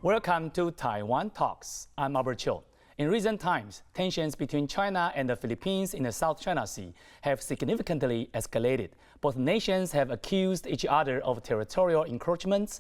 Welcome to Taiwan Talks. I'm Albert Chiu. In recent times, tensions between China and the Philippines in the South China Sea have significantly escalated. Both nations have accused each other of territorial encroachments.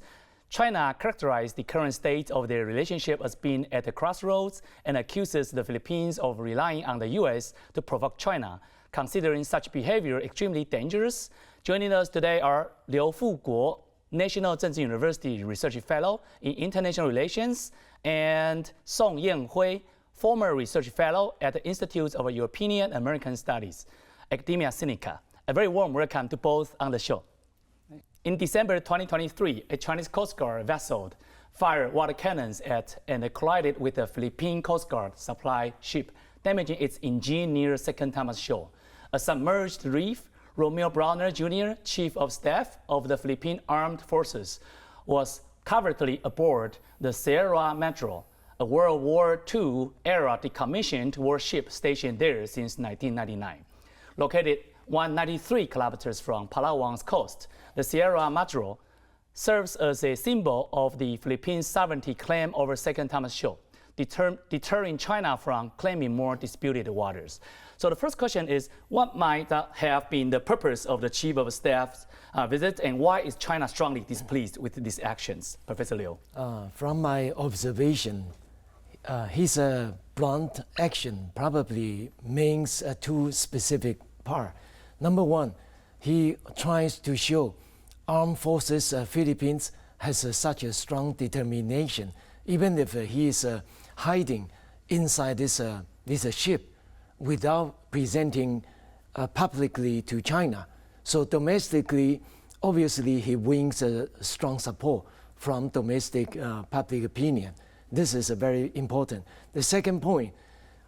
China characterized the current state of their relationship as being at a crossroads and accuses the Philippines of relying on the U.S. to provoke China, considering such behavior extremely dangerous. Joining us today are Liu Fu-kuo, National Chengchi University Research Fellow in International Relations, and Yann-Huei, former Research Fellow at the Institute of European and American Studies, Academia Sinica. A very warm welcome to both on the show. In December 2023, a Chinese Coast Guard vessel fired water cannons at and collided with a Philippine Coast Guard supply ship, damaging its engine near Second Thomas Shoal. A submerged reef, Romeo Browner Jr., Chief of Staff of the Philippine Armed Forces, was covertly aboard the Sierra Madre, a World War II era decommissioned warship stationed there since 1999. Located 193 kilometers from Palawan's coast, the Sierra Madre serves as a symbol of the Philippines' sovereignty claim over Second Thomas Shoal, deterring China from claiming more disputed waters. So the first question is, what might have been the purpose of the Chief of Staff's visit, and why is China strongly displeased with these actions? Professor Liu. From my observation, his blunt action probably means two specific parts. Number one, he tries to show armed forces Philippines has such a strong determination, even if he is hiding inside this ship without presenting publicly to China. So domestically, obviously he wins strong support from domestic public opinion. This is very important. The second point,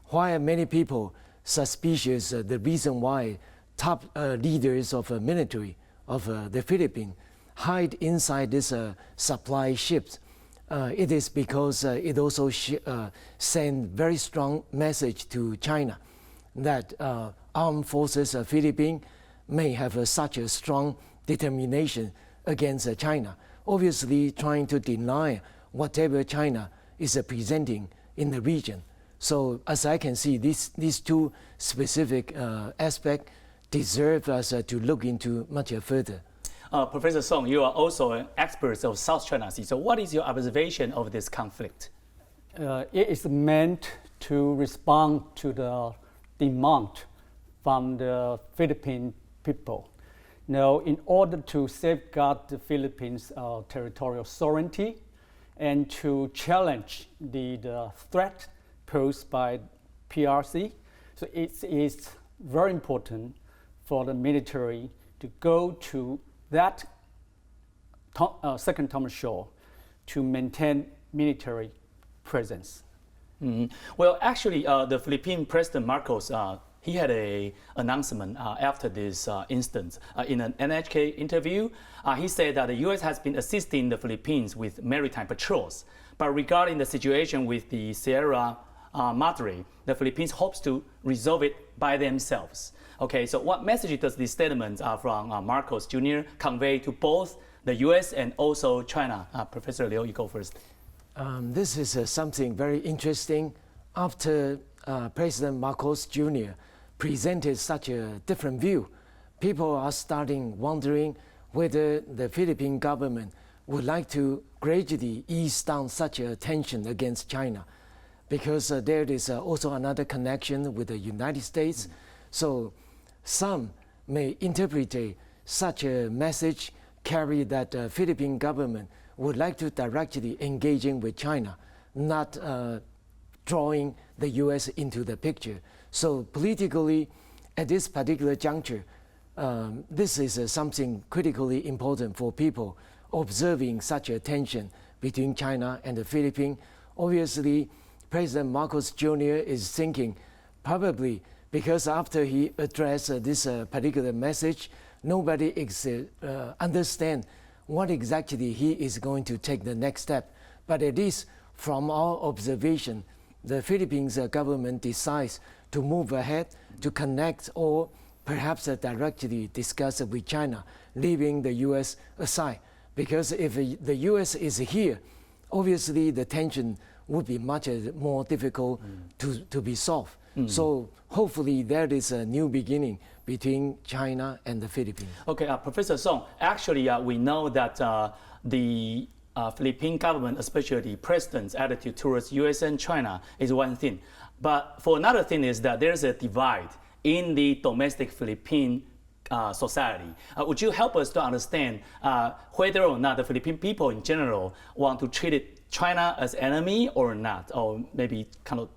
why are many people suspicious the reason why top leaders of military of the Philippines hide inside this supply ships? It is because it also sends very strong message to China that armed forces of Philippines may have such a strong determination against China, obviously trying to deny whatever China is presenting in the region. So as I can see, these two specific aspects deserve us to look into much further. Professor Song, you are also an expert of South China Sea. So what is your observation of this conflict? It is meant to respond to the demand from the Philippine people. Now, in order to safeguard the Philippines' territorial sovereignty and to challenge the threat posed by PRC, so it is very important for the military to go to that Second Thomas Shoal to maintain military presence. Mm-hmm. Well, actually, the Philippine President Marcos, he had an announcement after this instance. In an NHK interview, he said that the U.S. has been assisting the Philippines with maritime patrols. But regarding the situation with the Sierra Madre, the Philippines hopes to resolve it by themselves. Okay, so what message does this statement from Marcos Jr. convey to both the U.S. and also China? Professor Liu, you go first. This is something very interesting. After President Marcos Jr. presented such a different view, people are starting wondering whether the Philippine government would like to gradually ease down such a tension against China, because there is also another connection with the United States. So some may interpret such a message carry that the Philippine government would like to directly engaging with China, not drawing the U.S. into the picture. So politically, at this particular juncture, this is something critically important for people observing such a tension between China and the Philippines. Obviously, President Marcos Jr. is thinking probably because after he addressed this particular message, nobody understands what exactly he is going to take the next step. But at least from our observation, the Philippines government decides to move ahead to connect or perhaps directly discuss with China, leaving the U.S. aside. Because if the U.S. is here, obviously the tension would be much more difficult to be solved. So hopefully there is a new beginning between China and the Philippines. Okay, Professor Song, actually we know that the Philippine government, especially the president's attitude towards US and China is one thing. But for another thing is that there's a divide in the domestic Philippine society. Would you help us to understand whether or not the Philippine people in general want to treat China as enemy or not, or maybe kind of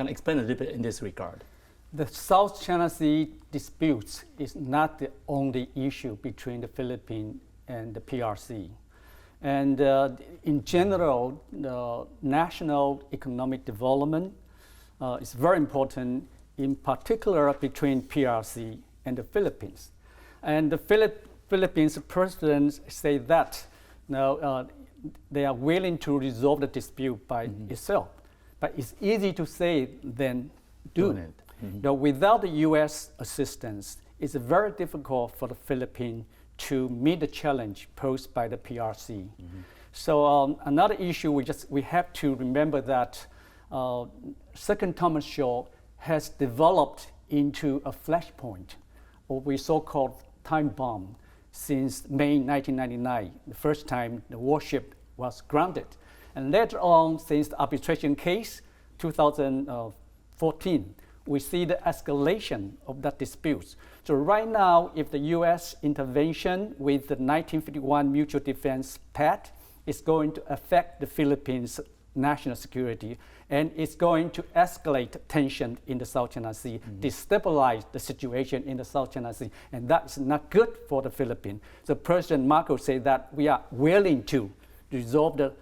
explain a little bit in this regard? The South China Sea disputes is not the only issue between the Philippines and the PRC. And in general, the national economic development is very important, in particular between PRC and the Philippines. And the Philippines president say that they are willing to resolve the dispute by itself. But it's easy to say than do it. Now, without the U.S. assistance, it's very difficult for the Philippines to meet the challenge posed by the PRC. So another issue we have to remember that Second Thomas Shaw has developed into a flashpoint, or we so-called time bomb, since May 1999, the first time the warship was grounded. And later on, since the arbitration case, 2014, we see the escalation of that dispute. So right now, if the U.S. intervention with the 1951 Mutual Defense Pact is going to affect the Philippines' national security, and it's going to escalate tension in the South China Sea, destabilize the situation in the South China Sea, and that's not good for the Philippines. So President Marcos said that we are willing to resolve the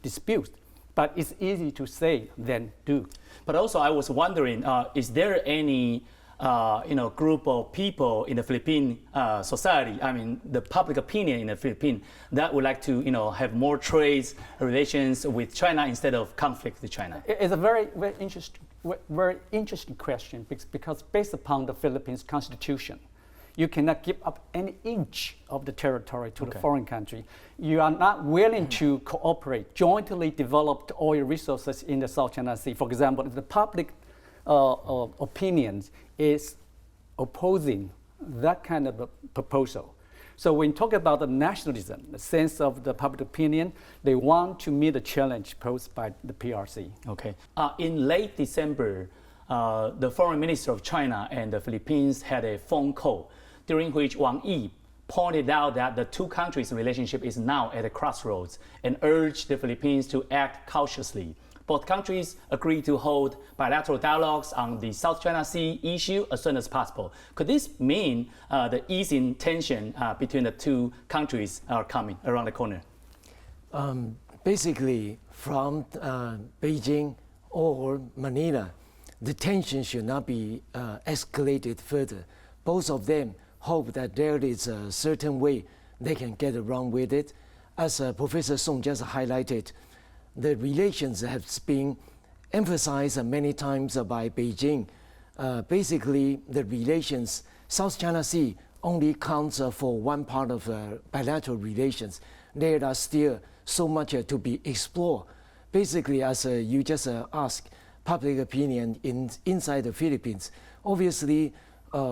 dispute, but it's easy to say than do. But also, I was wondering, is there any group of people in the Philippine society, I mean, the public opinion in the Philippines, that would like to, have more trade relations with China instead of conflict with China? It's a very interesting question, because based upon the Philippines Constitution, you cannot give up any inch of the territory to the foreign country. You are not willing to cooperate, jointly develop the oil resources in the South China Sea. For example, if the public opinion is opposing that kind of a proposal. So when you talk about the nationalism, the sense of the public opinion, they want to meet the challenge posed by the PRC. Okay. In late December, the foreign minister of China and the Philippines had a phone call during which Wang Yi pointed out that the two countries' relationship is now at a crossroads and urged the Philippines to act cautiously. Both countries agreed to hold bilateral dialogues on the South China Sea issue as soon as possible. Could this mean the easing tension between the two countries are coming around the corner? Basically, from Beijing or Manila, the tension should not be escalated further. Both of them hope that there is a certain way they can get around with it. As Professor Song just highlighted, the relations have been emphasized many times by Beijing. Basically, the relations, South China Sea only counts for one part of bilateral relations. There are still so much to be explored. Basically, as you just asked, public opinion inside the Philippines, obviously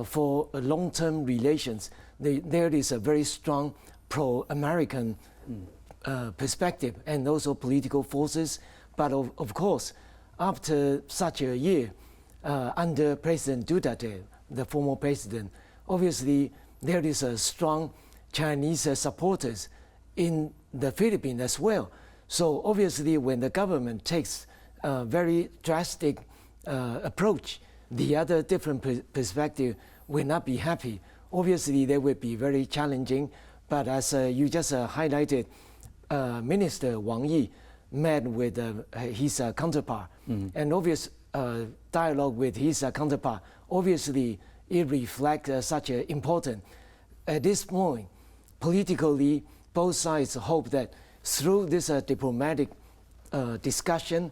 for long-term relations, there is a very strong pro-American perspective and also political forces. But of course, after such a year, under President Duterte, the former president, obviously there is a strong Chinese supporters in the Philippines as well. So obviously when the government takes a very drastic approach, the other different perspective will not be happy. Obviously they will be very challenging, but as you just highlighted, Minister Wang Yi met with his counterpart, and obvious dialogue with his counterpart. Obviously, it reflects such an important. At this point, politically, both sides hope that through this diplomatic discussion,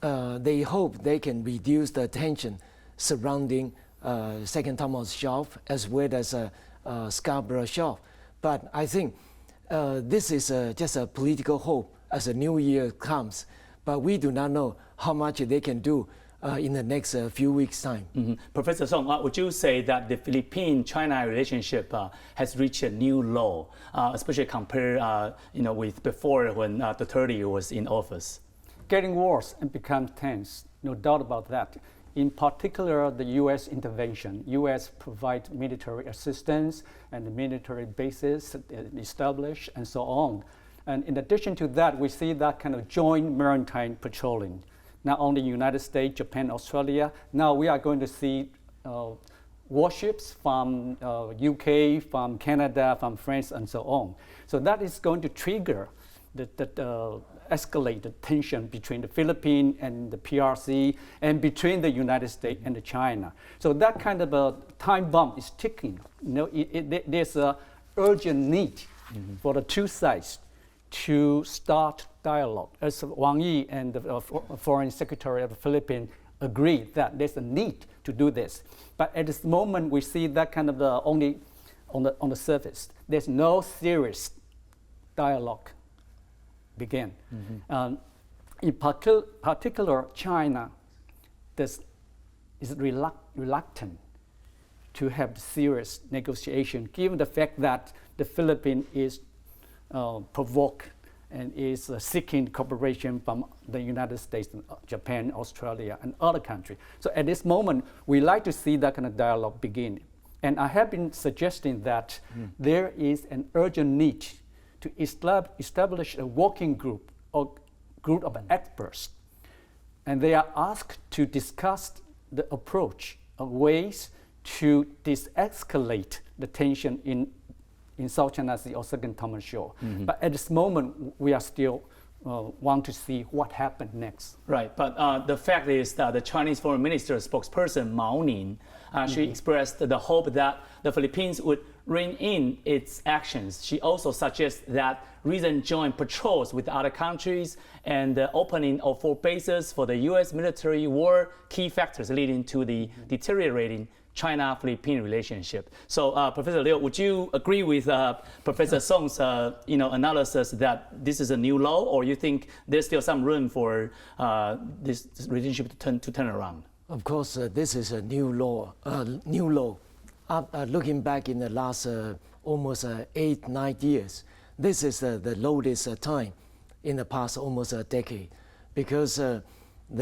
they hope they can reduce the tension surrounding Second Thomas Shelf as well as Scarborough Shelf. But I think this is just a political hope. as a new year comes. But we do not know how much they can do in the next few weeks' time. Professor Song, would you say that the Philippine-China relationship has reached a new low, especially compared with before when Duterte was in office? Getting worse and become tense, no doubt about that. In particular, the U.S. intervention. U.S. provide military assistance and the military bases established and so on. And in addition to that, we see that kind of joint maritime patrolling. Not only United States, Japan, Australia. Now we are going to see warships from UK, from Canada, from France, and so on. So that is going to trigger the escalated tension between the Philippines and the PRC and between the United States and China. So that kind of a time bomb is ticking. There's an urgent need for the two sides to start dialogue. As Wang Yi and the Foreign Secretary of the Philippines agreed that there's a need to do this. But at this moment, we see that kind of only on the surface. There's no serious dialogue begin. In particular, China is reluctant to have serious negotiation, given the fact that the Philippines is provoked and is seeking cooperation from the United States, Japan, Australia, and other countries. So at this moment, we like to see that kind of dialogue begin. And I have been suggesting that there is an urgent need to establish a working group or group of experts. And they are asked to discuss the approach of ways to de-escalate the tension in South China Sea or Second Taiwan Shore. But at this moment, we are still want to see what happened next. Right, but the fact is that the Chinese Foreign Minister spokesperson Mao Ning, she expressed the hope that the Philippines would rein in its actions. She also suggests that recent joint patrols with other countries and the opening of 4 bases for the U.S. military were key factors leading to the deteriorating China-Philippine relationship. So, Professor Liu, would you agree with Professor Song's analysis that this is a new low, or you think there's still some room for this relationship to turn around? Of course, this is a new low. Looking back in the last almost 8-9 years, this is the lowest time in the past almost a decade, because the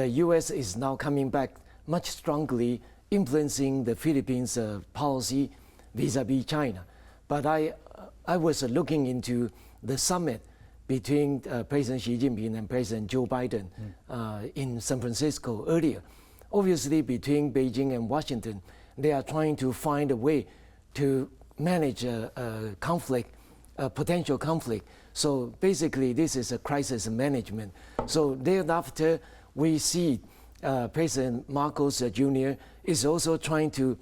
U.S. is now coming back much strongly, influencing the Philippines' policy vis-a-vis China. But I was looking into the summit between President Xi Jinping and President Joe Biden in San Francisco earlier. Obviously, between Beijing and Washington, they are trying to find a way to manage a conflict, a potential conflict. So basically, this is a crisis management. So thereafter, we see President Marcos Jr. is also trying to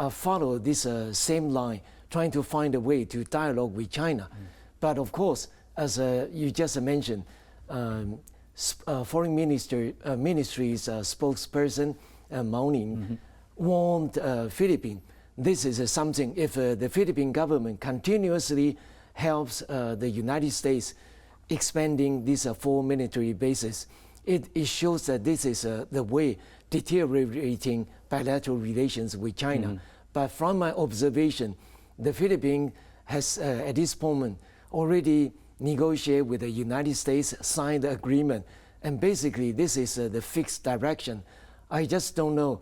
follow this same line, trying to find a way to dialogue with China. But of course, as you just mentioned, Foreign Ministry's spokesperson Mao Ning warned Philippines. This is something, if the Philippine government continuously helps the United States expanding these 4 military bases, it shows that this is the way deteriorating bilateral relations with China. But from my observation, the Philippines has at this moment already negotiated with the United States, signed the agreement, and basically this is the fixed direction. I just don't know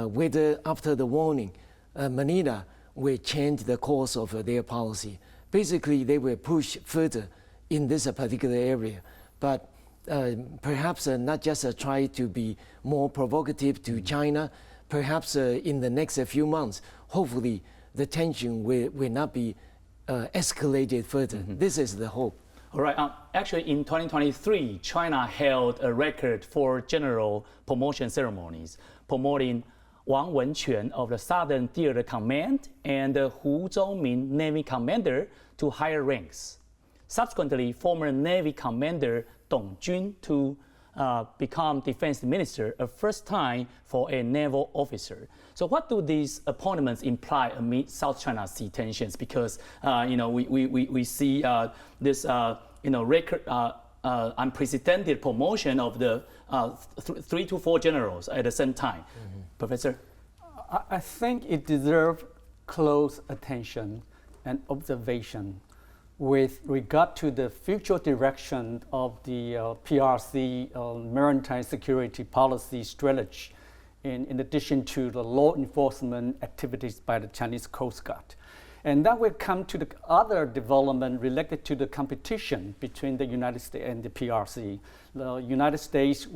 whether after the warning, Manila will change the course of their policy. Basically, they will push further in this particular area, but perhaps not just try to be more provocative to China. Perhaps in the next few months, hopefully the tension will not be escalated further. This is the hope. All right. Actually, in 2023, China held a record for general promotion ceremonies, promoting Wang Wenquan of the Southern Theater Command and Hu Zhongmin Navy Commander to higher ranks. Subsequently, former Navy Commander Dong Jun to become Defense Minister, a first time for a naval officer. So what do these appointments imply amid South China Sea tensions? Because we see this record unprecedented promotion of the 3 to 4 generals at the same time. Professor? I think it deserves close attention and observation with regard to the future direction of the PRC maritime security policy strategy, in addition to the law enforcement activities by the Chinese Coast Guard. And that will come to the other development related to the competition between the United States and the PRC. The United States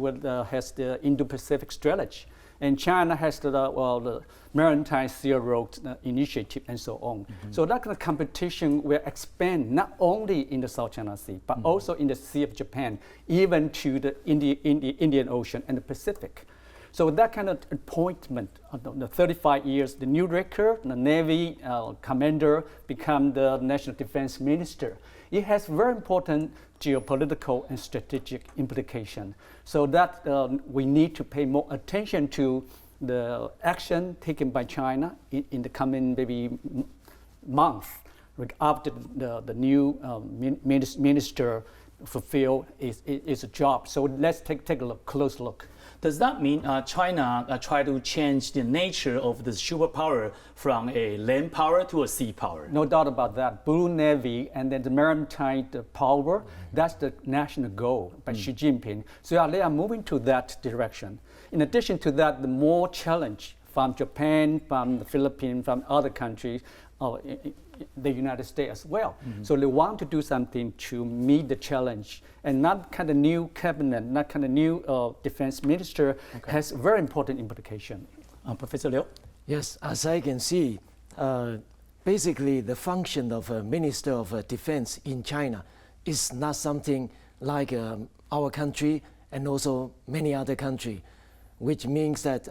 has the Indo-Pacific strategy, and China has the Maritime Silk Road initiative and so on. So that kind of competition will expand not only in the South China Sea, but also in the Sea of Japan, even to the Indian Ocean and the Pacific. So that kind of appointment, the 35 years, the new record, the Navy commander become the National Defense Minister. It has very important geopolitical and strategic implication. So that we need to pay more attention to the action taken by China in the coming maybe month after the new minister fulfill his job. So let's take a close look. Does that mean China try to change the nature of the superpower from a land power to a sea power? No doubt about that. Blue Navy and then the maritime power, that's the national goal by Xi Jinping. So they are moving to that direction. In addition to that, the more challenge from Japan, from the Philippines, from other countries, the United States as well. So they want to do something to meet the challenge, and not kind of new cabinet, not kind of new defense minister has very important implication. Professor Liu? Yes, as I can see, basically the function of a Minister of Defense in China is not something like our country and also many other countries, which means that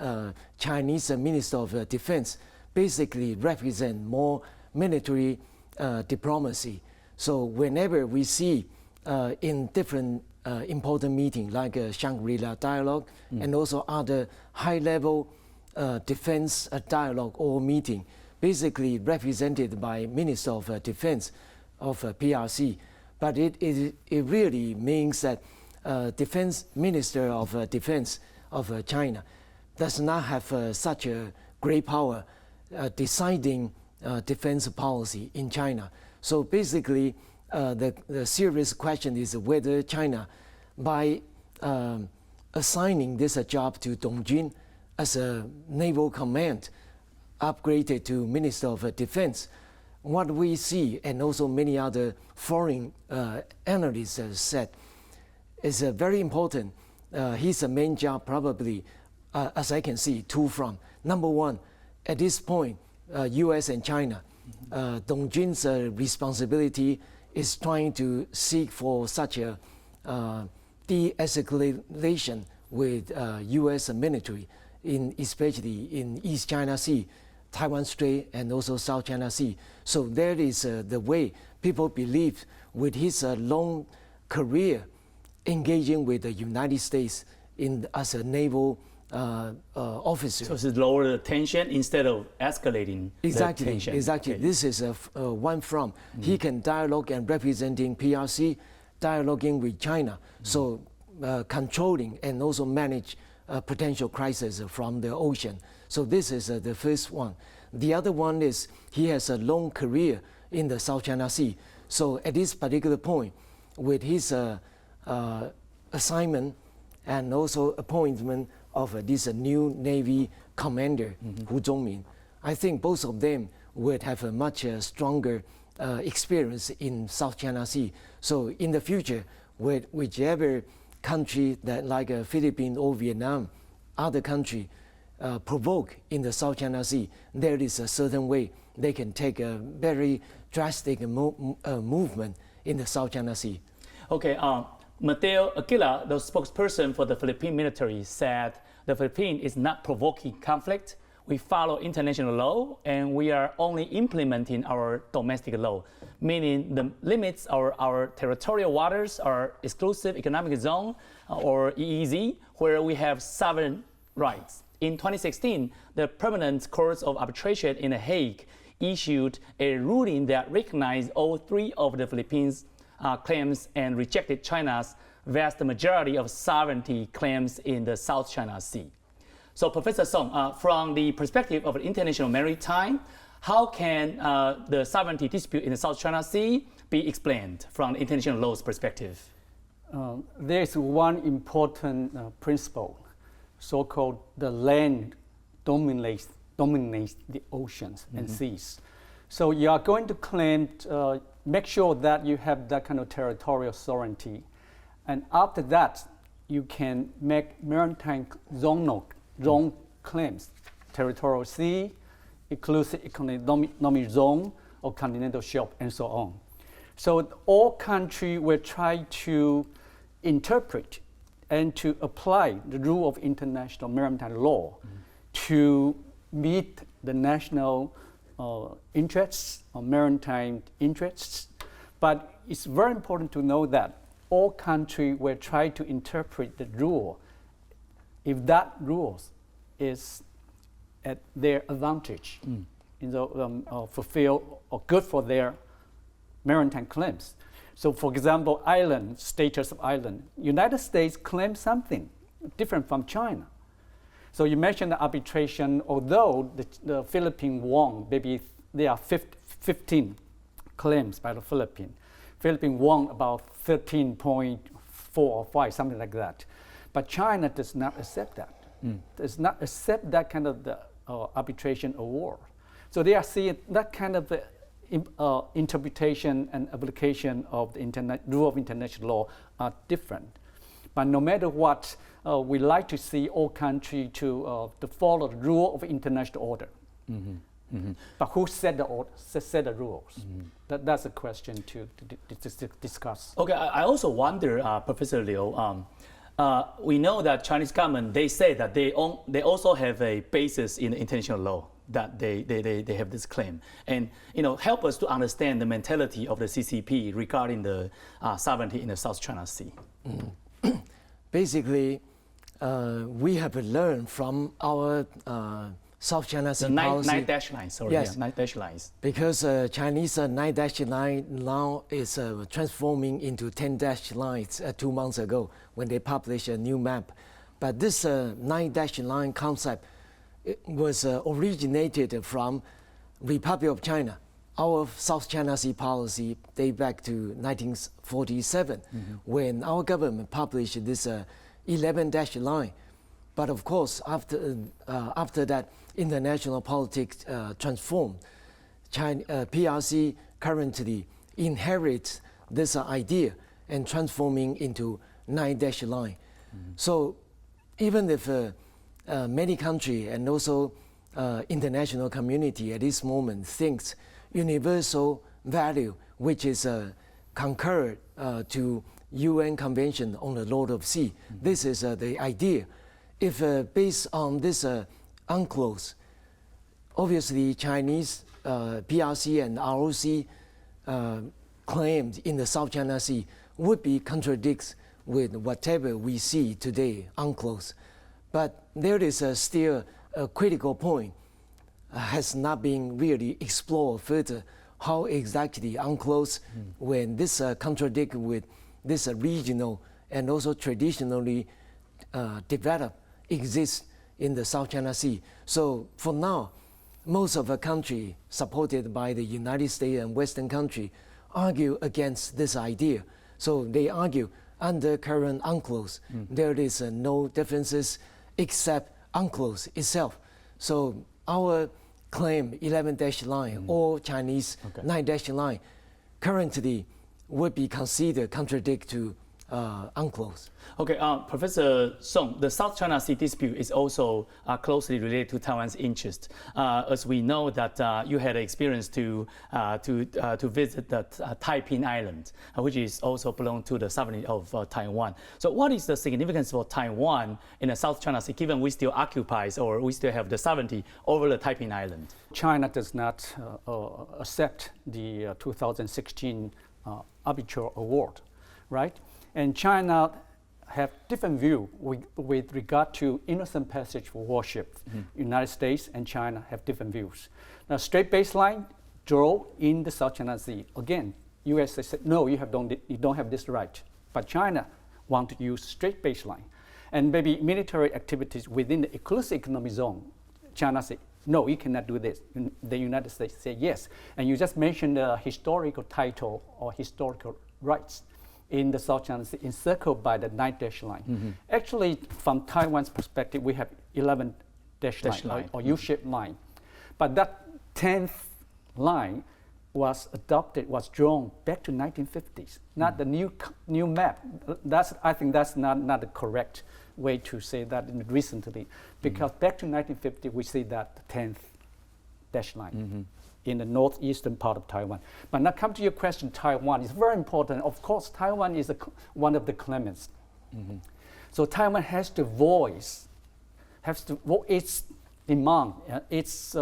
Chinese Minister of Defense basically represent more military diplomacy. So whenever we see in different important meetings like Shangri-La dialogue and also other high-level defense dialogue or meeting, basically represented by Minister of Defense of PRC. But it really means that Defense Minister of Defense of China does not have such a great power deciding defense policy in China. So basically, the serious question is whether China, by assigning this job to Dong Jun as a naval command, upgraded to Minister of Defense, what we see, and also many other foreign analysts have said, is very important. His main job probably, as I can see, two fronts. Number one, at this point, U.S. and China, Dong Jun's responsibility is trying to seek for such a de-escalation with U.S. military, especially in East China Sea, Taiwan Strait, and also South China Sea. So that is the way people believe with his long career engaging with the United States as a naval officer. So it's lower the tension instead of escalating the tension. Exactly. Okay. This is one front. He can dialogue and representing PRC, dialoguing with China, so controlling and also manage potential crisis from the ocean. So this is the first one. The other one is he has a long career in the South China Sea. So at this particular point, with his assignment and also appointment of this new Navy commander, Hu Zhongmin, I think both of them would have a much stronger experience in South China Sea. So in the future, with whichever country that like Philippines or Vietnam, other country provoke in the South China Sea, there is a certain way they can take a very drastic movement in the South China Sea. Okay, Mateo Aquila, the spokesperson for the Philippine military, said the Philippines is not provoking conflict. We follow international law and we are only implementing our domestic law, meaning the limits of our territorial waters, our exclusive economic zone or EEZ, where we have sovereign rights. In 2016, the Permanent Court of Arbitration in The Hague issued a ruling that recognized all three of the Philippines' claims and rejected China's vast majority of sovereignty claims in the South China Sea. So Professor Song, from the perspective of international maritime, how can the sovereignty dispute in the South China Sea be explained from the international law's perspective? There is one important principle, so-called the land dominates the oceans and seas. So you are going to claim, make sure that you have that kind of territorial sovereignty. And after that, you can make maritime zone claims, territorial sea, exclusive economic zone, or continental shelf, and so on. So all countries will try to interpret and to apply the rule of international maritime law to meet the national interests or maritime interests. But it's very important to know that all countries will try to interpret the rule if that rule is at their advantage, fulfill or good for their maritime claims. So for example, status of island, United States claims something different from China. So you mentioned the arbitration, although the Philippines won, maybe there are 15 claims by the Philippines. Philippines won about 13.4 or 5, something like that. But China does not accept that. Does not accept that kind of the arbitration award. So they are seeing that kind of the interpretation and application of the rule of international law are different. But no matter what, we like to see all countries to follow the rule of international order. But who set the rules? That's a question to discuss. Okay, I also wonder, Professor Liu, we know that Chinese government, they say that they also have a basis in international law, that they have this claim. And help us to understand the mentality of the CCP regarding the sovereignty in the South China Sea. Basically, we have learned from our South China Sea policy. 9-line, sorry, yes, 9 lines. Because Chinese 9-line now is transforming into 10-lines 2 months ago when they published a new map. But this 9-line concept was originated from Republic of China. Our South China Sea policy dates back to 1947 when our government published this 11-line. But of course, after that, international politics transformed. PRC currently inherits this idea and transforming into 9-line. So even if many countries and also international community at this moment thinks universal value, which is concurred to UN Convention on the Law of Sea, this is the idea. If based on this UNCLOS, obviously Chinese PRC and ROC claims in the South China Sea would be contradicts with whatever we see today, UNCLOS. But there is still a critical point, has not been really explored further, how exactly UNCLOS, when this contradict with this regional and also traditionally developed, exists in the South China Sea. So for now, most of the countries supported by the United States and Western countries argue against this idea. So they argue under current UNCLOS, there is no differences except UNCLOS itself. So our claim 11-line or Chinese 9-line currently would be considered contradict to UNCLOS. Okay, Professor Song, the South China Sea dispute is also closely related to Taiwan's interest. As we know that you had experience to visit the Taiping Island, which is also belong to the sovereignty of Taiwan. So what is the significance for Taiwan in the South China Sea, given we still occupy or we still have the sovereignty over the Taiping Island? China does not accept the 2016 arbitral award, right? And China have different view with regard to innocent passage for warship. United States and China have different views. Now, straight baseline draw in the South China Sea. Again, U.S. said, no, you don't have this right. But China want to use straight baseline. And maybe military activities within the exclusive economic zone, China say, no, you cannot do this. The United States say yes. And you just mentioned the historical title or historical rights in the South China Sea encircled by the 9th dash line. Actually, from Taiwan's perspective, we have 11 dash line or U-shaped line. But that 10th line was drawn back to 1950s, not the new map. I think that's not the correct way to say that recently, because back to 1950, we see that 10th dash line in the northeastern part of Taiwan. But now come to your question, Taiwan is very important. Of course, Taiwan is one of the claimants. So Taiwan has to voice its demand, its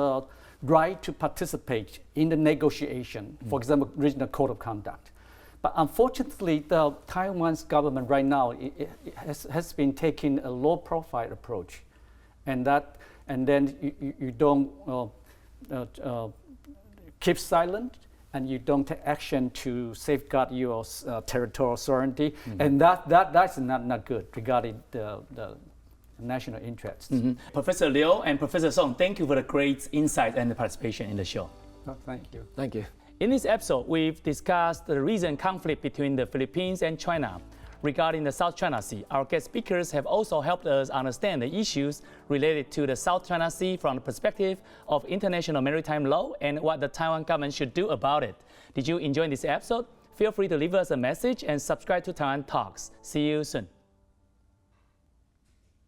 right to participate in the negotiation, for example, regional code of conduct. But unfortunately, the Taiwan's government right now has been taking a low-profile approach, and then you don't keep silent, and you don't take action to safeguard your territorial sovereignty, and that's not good regarding the national interests. Professor Liu and Professor Song, thank you for the great insight and the participation in the show. Thank you. Thank you. In this episode, we've discussed the recent conflict between the Philippines and China. Regarding the South China Sea, our guest speakers have also helped us understand the issues related to the South China Sea from the perspective of international maritime law and what the Taiwan government should do about it. Did you enjoy this episode? Feel free to leave us a message and subscribe to Taiwan Talks. See you soon.